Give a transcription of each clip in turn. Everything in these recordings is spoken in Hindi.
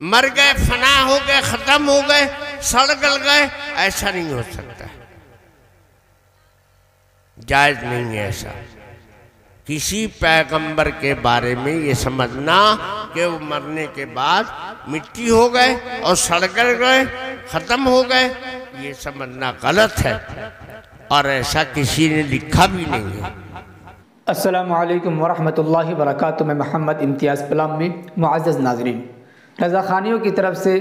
मर गए, फना हो गए, खत्म हो गए, सड़ गल गए, ऐसा नहीं हो सकता, जायज नहीं है ऐसा। किसी पैगंबर के बारे में ये समझना कि वो मरने के बाद मिट्टी हो गए और सड़ गल गए, खत्म हो गए, ये समझना गलत है और ऐसा किसी ने लिखा भी नहीं है। अस्सलामु अलैकुम वरहमतुल्लाहि वबरकातुहू। मैं मोहम्मद इम्तियाज़ पलामी। मुअज़्ज़ज़ नाज़रीन, रज़ा ख़ानियों की तरफ से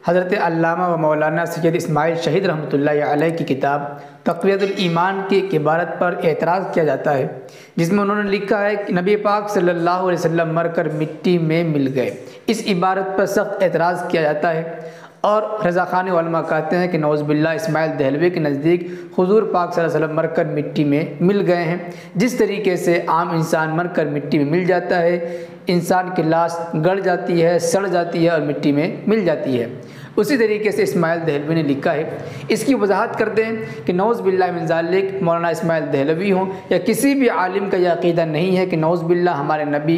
हज़रत अल्लामा व मौलाना सैयद इस्माइल शहीद रहमतुल्लाहि अलैह की किताब तक़वियतुल ईमान की एक इबारत पर एतराज़ किया जाता है, जिसमें उन्होंने लिखा है कि नबी पाक सल्लल्लाहु अलैहि वसल्लम मरकर मिट्टी में मिल गए। इस इबारत पर सख्त एतराज़ किया जाता है और रज़ा ख़ानी उलमा कहते हैं कि नौज़ुबिल्लाह इस्माइल दहलवी के नज़दीक हुज़ूर पाक सल्लल्लाहु अलैहि वसल्लम मरकर मिट्टी में मिल गए हैं। जिस तरीके से आम इंसान मरकर मिट्टी में मिल जाता है, इंसान की लाश गड़ जाती है, सड़ जाती है और मिट्टी में मिल जाती है, उसी तरीके से इस्माइल दहलवी ने लिखा है। इसकी वजाहत करते हैं कि नौज़ुबिल्लाह मिन ज़ालिक मौलाना इस्माइल दहलवी हों या किसी भी आलिम का यह अक़ीदा नहीं है कि नौज़ुबिल्लाह हमारे नबी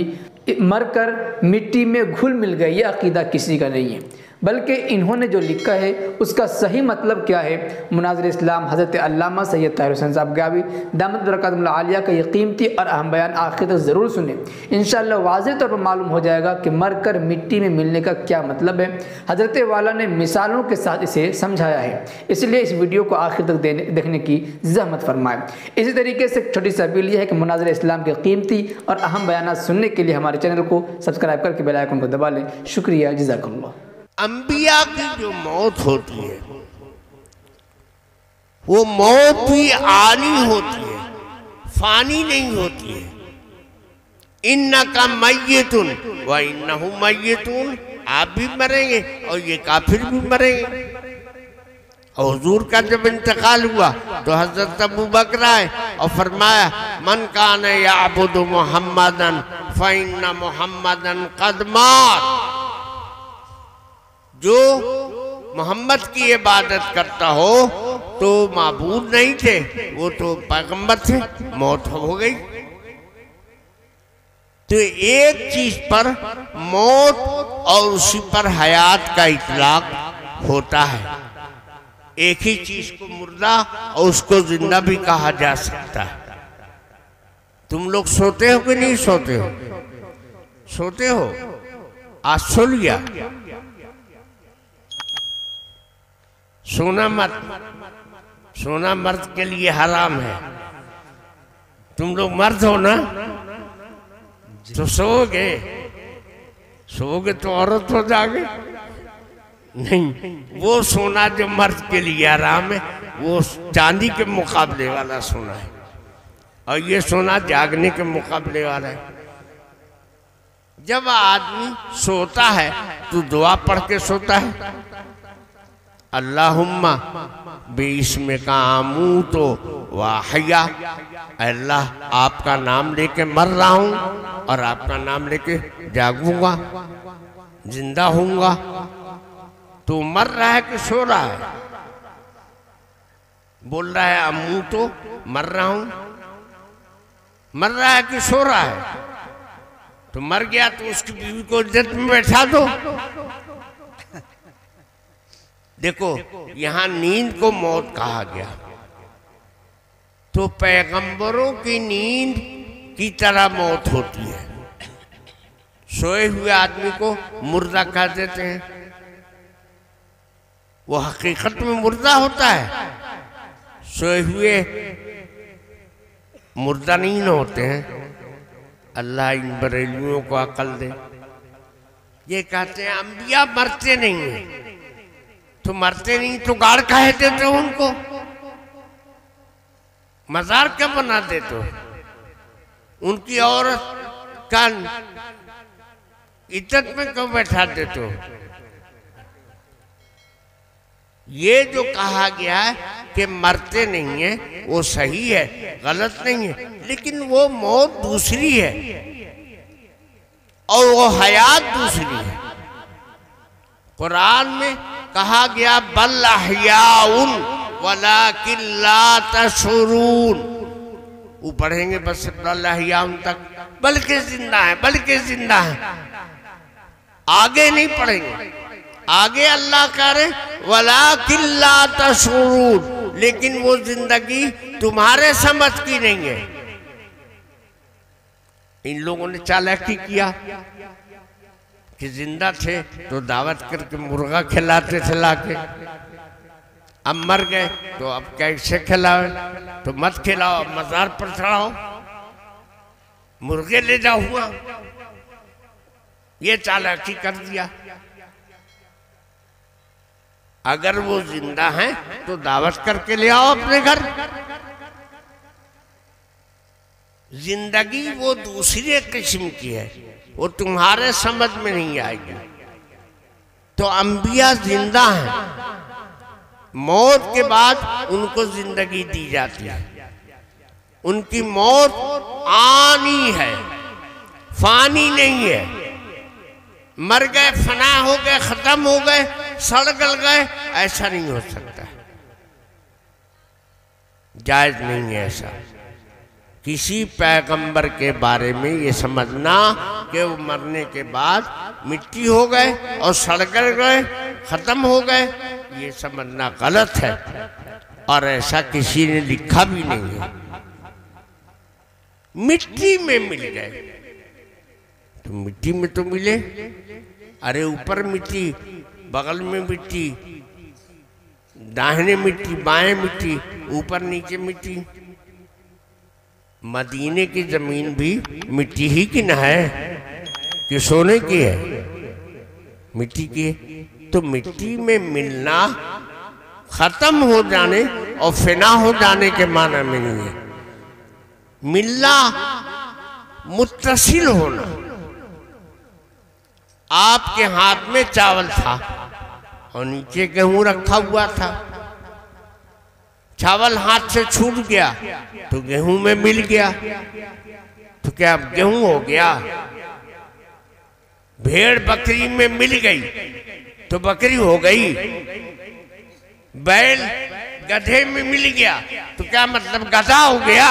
मरकर मिट्टी में घुल मिल गए, यह अक़ीदा किसी का नहीं है, बल्कि इन्होंने जो लिखा है उसका सही मतलब क्या है, मुनाज़िर इस्लाम हज़रत अल्लामा सैयद ताहिर हुसैन साहब गावी दामत बरकातुहुल आलिया का ये कीमती और अहम बयान आखिर तक ज़रूर सुने। इंशाअल्लाह वाज़ेह तौर पर मालूम हो जाएगा कि मरकर मिट्टी में मिलने का क्या मतलब है। हज़रत वाला ने मिसालों के साथ इसे समझाया है, इसलिए इस वीडियो को आखिर तक देखने की ज़हमत फरमाएँ। इसी तरीके से छोटी सी अपील यह है कि मुनाज़िर इस्लाम के कीमती और अहम बयान सुनने के लिए हमारे चैनल को सब्सक्राइब करके बेल आइकन को दबा लें। शुक्रिया, जज़ाकल्लाह। अंबिया की जो मौत होती है वो मौत भी आनी होती है, फानी नहीं होती है। इन्नका मय्यतुन व इन्नहु मय्यतुन, आप भी मरेंगे और ये काफिर भी मरेंगे। और हुजूर का जब इंतकाल हुआ तो हजरत अबू बकर आए और फरमाया मन कान याबुदु मुहम्मदन फइन्ना मुहम्मदन कद मात, जो मोहम्मद की इबादत करता हो तो माबूद नहीं थे, वो तो पैगंबर थे, मौत हो गई। तो एक चीज पर मौत और उसी पर हयात का इतलाक होता है। एक ही चीज को मुर्दा और उसको जिंदा भी कहा जा सकता है। तुम लोग सोते हो कि नहीं सोते हो? सोते हो? आज सो लिया? सोना मत, सोना मर्द के लिए हराम है। तुम लोग मर्द हो ना, तो सोओगे, सोओगे तो औरत हो जाओगे नहीं। वो सोना जो मर्द के लिए हराम है वो चांदी के मुकाबले वाला सोना है और ये सोना जागने के मुकाबले वाला है। जब आदमी सोता है तो दुआ पढ़ के सोता है, अल्लाहुम्मा बेइस्मे का आमू तो वाहिया, अल्लाह आपका नाम लेके मर रहा हूँ और आपका नाम लेके जागूंगा, जिंदा होऊंगा। तो मर रहा है कि सो रहा है? बोल रहा है अमू तो मर रहा हूँ, मर रहा है कि सो रहा है? तो मर गया तो उसकी बीवी को इज्जत में बैठा दो। देखो यहां नींद को मौत कहा गया, तो पैगंबरों की नींद की तरह मौत होती है। सोए हुए आदमी को मुर्दा कह देते हैं, वो हकीकत में मुर्दा होता है। सोए हुए मुर्दा नहीं होते हैं। अल्लाह इन बरेलियों को अकल दे। ये कहते हैं अंबिया मरते नहीं हैं, तो मरते नहीं तो गाड़ काहे देते हो उनको? मजार क्या बना देते हो? उनकी औरत का इज्जत में क्यों बैठा देते हो? ये जो कहा गया है कि मरते नहीं है वो सही है, गलत नहीं है, लेकिन वो मौत दूसरी है और वो हयात दूसरी है। कुरान में कहा गया बल अहयाउन वलाकिन ला तशउरून, वो पढ़ेंगे बस बल अहयाउन तक, बल्कि जिंदा है, बल्कि जिंदा है, आगे नहीं पढ़ेंगे। आगे अल्लाह कह रहे वलाकिन ला तशऊरून, लेकिन वो जिंदगी तुम्हारे समझ की नहीं है। इन लोगों ने चालाकी किया कि जिंदा थे तो दावत करके मुर्गा खिलाते थे लाके, अब मर गए तो अब कैसे खिलाओ, तो मत खिलाओ, अब मजार पर चढ़ाओ, मुर्गे ले जाओ हुआ। ये चालाकी कर दिया। अगर वो जिंदा हैं तो दावत करके ले आओ अपने घर। जिंदगी वो दूसरी किस्म की है, वो तुम्हारे समझ में नहीं आएगी। तो अंबिया जिंदा हैं, मौत के बाद उनको जिंदगी दी जाती है। उनकी मौत आनी है, फानी नहीं है। मर गए, फना हो गए, खत्म हो गए, सड़ गल गए, ऐसा नहीं हो सकता, जायज नहीं है ऐसा। किसी पैगंबर के बारे में ये समझना कि वो मरने के बाद मिट्टी हो गए और सड़ गए, खत्म हो गए, ये समझना गलत है और ऐसा किसी ने लिखा भी नहीं है। मिट्टी में मिल गए तो मिट्टी में तो मिले। अरे ऊपर मिट्टी, बगल में मिट्टी, दाहिने मिट्टी, बाएं मिट्टी, ऊपर नीचे मिट्टी। मदीने की जमीन भी मिट्टी ही की न है कि सोने की है, मिट्टी की है। तो मिट्टी में मिलना खत्म हो जाने और फिना हो जाने के माना में नहीं है। मिलना मुत्तसिल होना। आपके हाथ में चावल था और नीचे गेहूं रखा हुआ था, चावल हाथ से छूट गया तो गेहूं में मिल गया, तो क्या अब गेहूं हो गया? भेड़ बकरी में मिल गई तो बकरी हो गई। बैल गधे में मिल गया तो क्या मतलब गधा हो गया?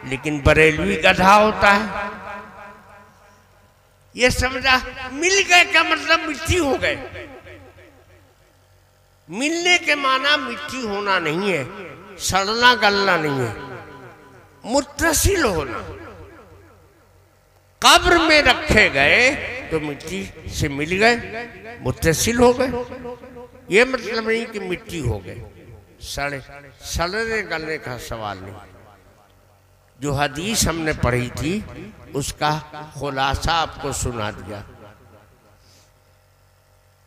लेकिन बरेलवी गधा होता है। ये समझा, मिल गए का मतलब मिट्टी हो गए। मिलने के माना मिट्टी होना नहीं है, सड़ना गलना नहीं है, मुत्तसिल होना। कब्र में रखे गए तो मिट्टी से मिल गए, मुत्तसिल हो गए। ये मतलब नहीं कि मिट्टी हो गए, सड़ने गलने का सवाल नहीं। जो हदीस हमने पढ़ी थी उसका खुलासा आपको सुना दिया।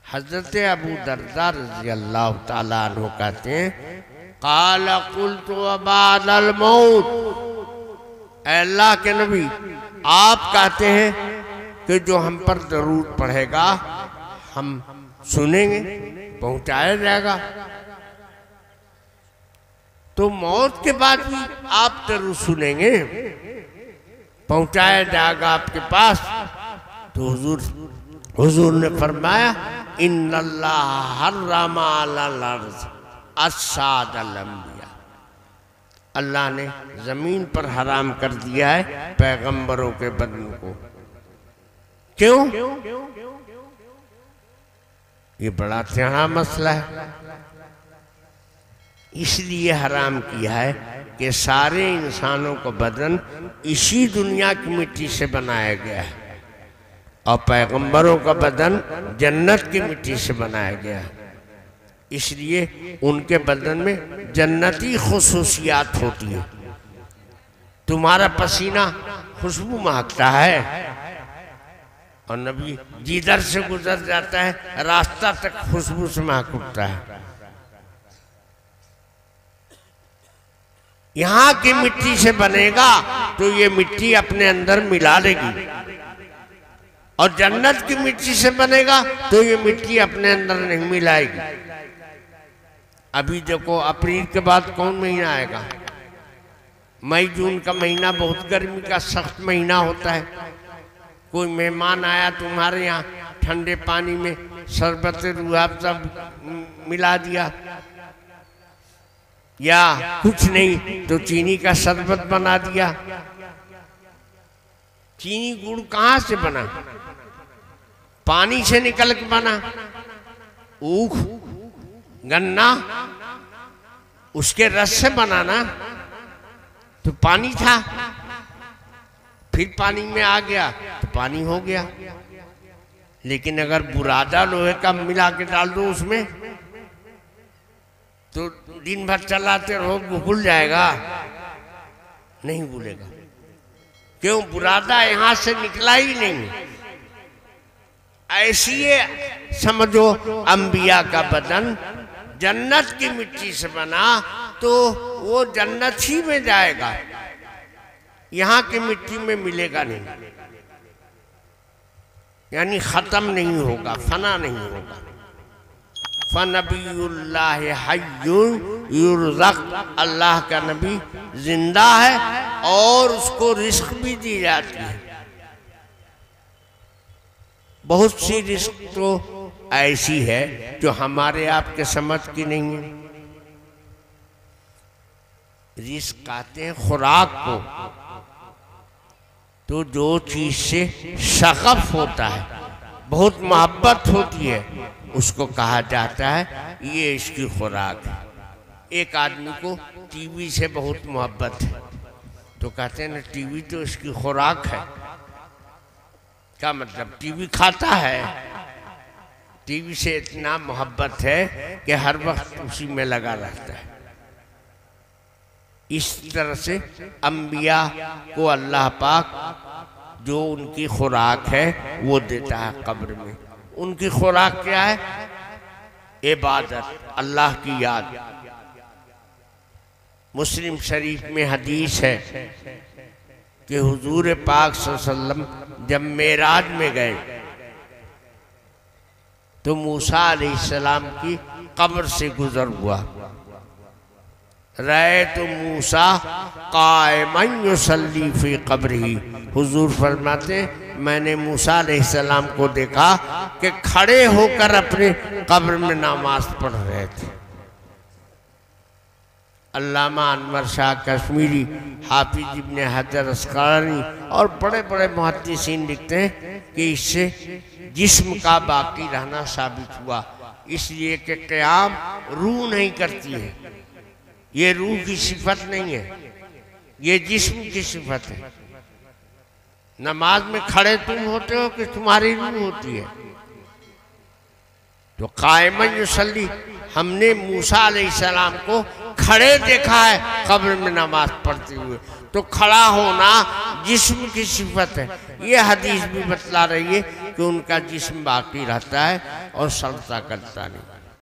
हजरत अबू दर्दा रज़ी अल्लाह ताला अन्हु कहते हैं, क़ाल क़ुल्तु बअदल मौत, अल्लाह के नबी आप कहते हैं कि जो हम पर दरूद पढ़ेगा हम सुनेंगे, पहुंचाया जाएगा। तो मौत के बाद भी आप दरूद सुनेंगे, पहुंचाया जाएगा आपके पास। तो हुजूर ने फरमाया, इन्नल्लाह हर्रमा अलल अर्ज़ अस्सादल अंबिया, अल्लाह ने जमीन पर हराम कर दिया है पैगंबरों के बदन को। क्यों? ये बड़ा टेढ़ा मसला है। इसलिए हराम किया है कि सारे इंसानों को बदन इसी दुनिया की मिट्टी से बनाया गया है और पैगंबरों का बदन जन्नत की मिट्टी से बनाया गया है। इसलिए उनके बदन में जन्नती खुसूसियात होती है। तुम्हारा पसीना खुशबू महकता है और नबी जिधर से गुजर जाता है रास्ता तक खुशबू से महक उठता है। यहाँ की मिट्टी से बनेगा तो ये मिट्टी अपने अंदर मिला लेगी, और जन्नत की मिट्टी से बनेगा तो ये मिट्टी अपने अंदर नहीं मिलाएगी। अभी देखो अप्रैल के बाद कौन महीना आएगा? मई जून का महीना बहुत गर्मी का सख्त महीना होता है। कोई मेहमान आया तुम्हारे यहाँ, ठंडे पानी में शरबत रूह मिला दिया, या कुछ नहीं तो चीनी का शरबत बना दिया। चीनी गुड़ कहाँ से बना? पानी से निकल के बना। ऊख, गन्ना, उसके रस से बनाना, तो पानी था, फिर पानी में आ गया तो पानी हो गया। लेकिन अगर बुरादा लोहे का मिला के डाल दो उसमें, तो दिन भर चलाते रहो, घुल जाएगा? नहीं घुलेगा। क्यों? बुरादा यहां से निकला ही नहीं। ऐसी समझो अंबिया का बदन जन्नत की मिट्टी से बना, तो वो जन्नत ही में जाएगा, यहाँ की मिट्टी में मिलेगा नहीं, यानी खत्म नहीं होगा, फना नहीं होगा। फनबीउल्लाह हय्युन युरज़क़, अल्लाह का नबी जिंदा है और उसको रिस्क भी दी जाती है। बहुत सी रिस्क तो ऐसी है जो हमारे आपके समझ की नहीं है। रिस्क आते हैं खुराक को, तो जो चीज से शगफ होता है, बहुत मोहब्बत होती है, उसको कहा जाता है ये इसकी खुराक है। एक आदमी को टीवी से बहुत मोहब्बत है, तो कहते हैं ना टीवी तो इसकी खुराक है। क्या मतलब? टीवी खाता है, टीवी से इतना मोहब्बत है कि हर वक्त उसी में लगा रहता है। इस तरह से अंबिया को अल्लाह पाक जो उनकी खुराक है वो देता है कब्र में। उनकी खुराक क्या है? इबादत, अल्लाह की याद। मुस्लिम शरीफ में हदीस है कि हुजूर पाक सल्लल्लाहु अलैहि वसल्लम जब मेराज में गए तो मूसा अलैहिस्सलाम की कब्र से गुजर हुआ। रहे तो मूसा कायमन युसल्ली फी कब्रिही, हुजूर फरमाते मैंने मूसा अलैहिस्सलाम को देखा कि खड़े होकर अपने कब्र में नमाज पढ़ रहे थे। अल्लामा अनवर शाह कश्मीरी, हाफिज इब्ने हजर अस्क़लानी और बड़े बड़े मुहद्दिसीन लिखते हैं कि इससे जिस्म का बाकी रहना साबित हुआ, इसलिए कि क़याम रूह नहीं करती है, ये रूह की सिफत नहीं है, ये जिस्म की सिफत है। नमाज में खड़े तुम होते हो कि तुम्हारी रूह होती है? तो कायमन युसल्ली, हमने मूसा अलैहिस्सलाम को खड़े देखा है कब्र में नमाज पढ़ते हुए, तो खड़ा होना जिस्म की सिफत है। ये हदीस भी बतला रही है कि उनका जिस्म बाकी रहता है और सड़ता करता नहीं।